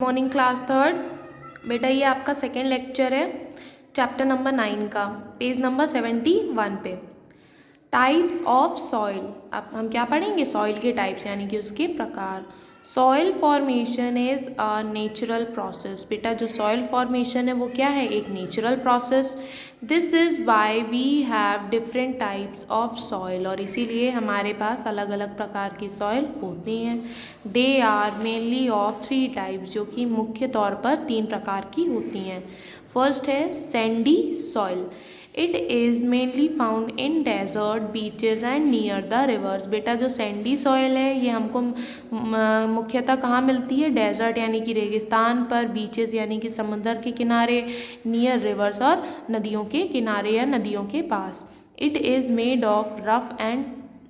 Morning class third. बेटा ये आपका सेकेंड लेक्चर है चैप्टर नंबर 9 का, पेज नंबर 71 पे। Types of soil. अब हम क्या पढ़ेंगे? सॉइल के टाइप्स यानी कि उसके प्रकार। Soil formation is a natural process. बेटा जो सॉइल फॉर्मेशन है वो क्या है? एक natural process. This is why we have different types of soil. और इसीलिए हमारे पास अलग अलग प्रकार की सॉइल होती हैं। They are mainly of 3 types, जो कि मुख्य तौर पर 3 प्रकार की होती हैं। फर्स्ट है sandy soil. It is mainly found in desert, beaches and near the rivers. बेटा जो सैंडी सॉइल है ये हमको मुख्यतः कहाँ मिलती है? डेजर्ट यानी कि रेगिस्तान पर, बीचेज यानी कि समुद्र के किनारे, नियर रिवर्स और नदियों के किनारे या नदियों के पास। It is made of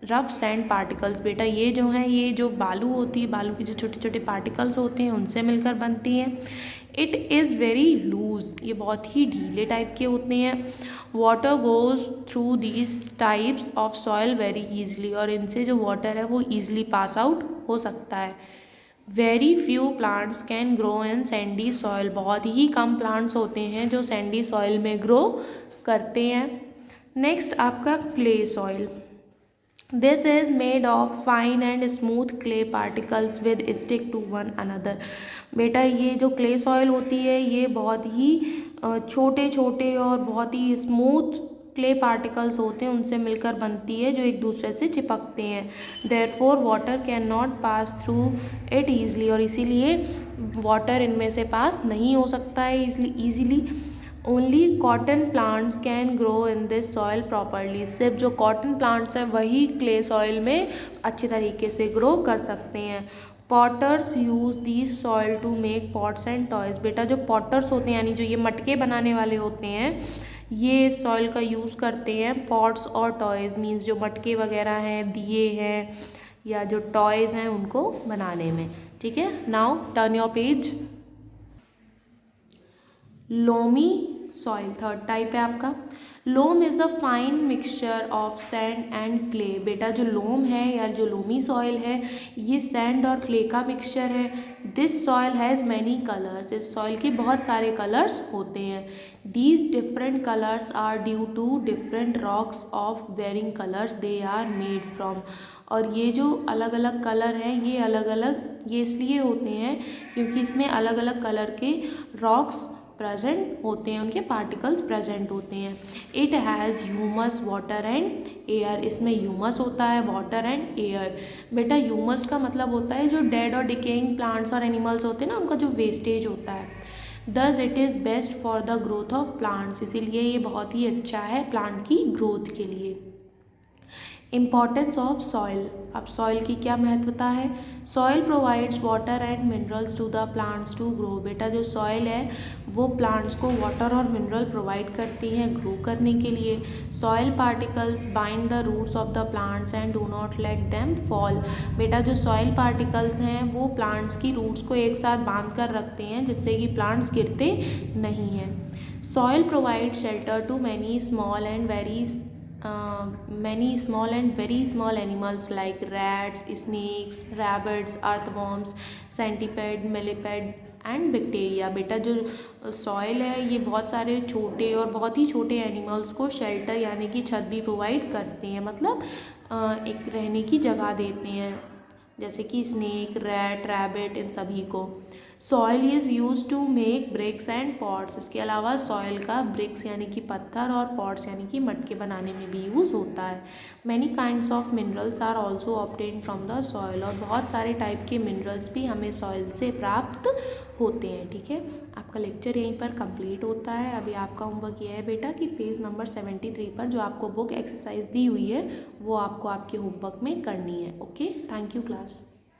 rough sand particles. बेटा ये जो है, ये जो बालू होती है, बालू के जो छोटे छोटे पार्टिकल्स होते हैं उनसे मिलकर बनती हैं। इट इज़ वेरी लूज, ये बहुत ही ढीले टाइप के होते हैं। Water goes through these types of soil very easily, और इनसे जो वाटर है वो ईजली पास आउट हो सकता है। Very few plants can grow in Sandy soil. बहुत ही कम प्लांट्स होते हैं जो सैंडी सॉइल में ग्रो करते हैं। नेक्स्ट आपका clay soil. This is made of fine and smooth clay particles with stick to one another. बेटा ये जो क्ले सॉइल होती है ये बहुत ही छोटे छोटे और बहुत ही स्मूथ क्ले पार्टिकल्स होते हैं, उनसे मिलकर बनती है, जो एक दूसरे से चिपकते हैं। Therefore water can not pass through it easily, और इसीलिए वाटर इनमें से पास नहीं हो सकता है easily. Only cotton plants can grow in this soil properly. सिर्फ जो कॉटन प्लांट्स हैं वही क्ले सॉइल में अच्छी तरीके से ग्रो कर सकते हैं। Potters use this soil to make pots and toys. बेटा जो पॉटर्स होते हैं यानी जो ये मटके बनाने वाले होते हैं, ये सॉइल का यूज़ करते हैं पॉट्स और टॉयज़, मीन्स जो मटके वगैरह हैं, दिए हैं या जो टॉयज़ हैं उनको बनाने में। ठीक है, now turn your page. Loamy soil third type है आपका। Loam is a fine mixture of sand and clay. बेटा जो लोम है या जो लोमी सॉइल है ये सैंड और क्ले का मिक्सचर है। This soil has many colours. इस सॉइल के बहुत सारे कलर्स होते हैं। These different colours are due to different rocks of varying colours they are made from. और ये जो अलग अलग कलर हैं ये अलग अलग ये इसलिए होते हैं क्योंकि इसमें अलग अलग कलर के रॉक्स प्रेजेंट होते हैं, उनके पार्टिकल्स प्रेजेंट होते हैं। It has humus, water and air. इसमें ह्यूमस होता है, वाटर एंड एयर। बेटा ह्यूमस का मतलब होता है जो डेड और डिकेइंग प्लांट्स और एनिमल्स होते हैं ना, उनका जो वेस्टेज होता है। Thus it is best for the growth of plants. इसीलिए ये बहुत ही अच्छा है प्लांट की ग्रोथ के लिए। Importance of soil. अब सॉइल की क्या महत्वता है? Soil provides water and minerals to the plants to grow. बेटा जो सॉइल है वो प्लांट्स को वाटर और मिनरल प्रोवाइड करती हैं ग्रो करने के लिए। Soil particles bind the roots of the plants and do not let them fall. बेटा जो सॉइल पार्टिकल्स हैं वो प्लांट्स की रूट्स को एक साथ बांध कर रखते हैं जिससे कि प्लांट्स गिरते नहीं हैं। Soil provide shelter to many small and very small animals like rats, snakes, rabbits, earthworms, centipede, millipede and bacteria। बेटा जो सॉइल है ये बहुत सारे छोटे और बहुत ही छोटे एनिमल्स को शेल्टर यानी कि छत भी प्रोवाइड करते हैं, मतलब एक रहने की जगह देते हैं, जैसे कि स्नेक, रैट, रैबिट, इन सभी को। Soil is use to make bricks and pots. इसके अलावा सॉइल का ब्रिक्स यानी कि पत्थर और पॉट्स यानी कि मटके बनाने में भी यूज़ होता है। Many kinds of minerals are also obtain from the soil. और बहुत सारे टाइप के मिनरल्स भी हमें सॉइल से प्राप्त होते हैं। ठीक है, आपका लेक्चर यहीं पर कंप्लीट होता है। अभी आपका होमवर्क ये है बेटा कि पेज नंबर 73 पर जो आपको बुक एक्सरसाइज दी हुई है वो आपको आपके होमवर्क में करनी है। Okay, thank you class.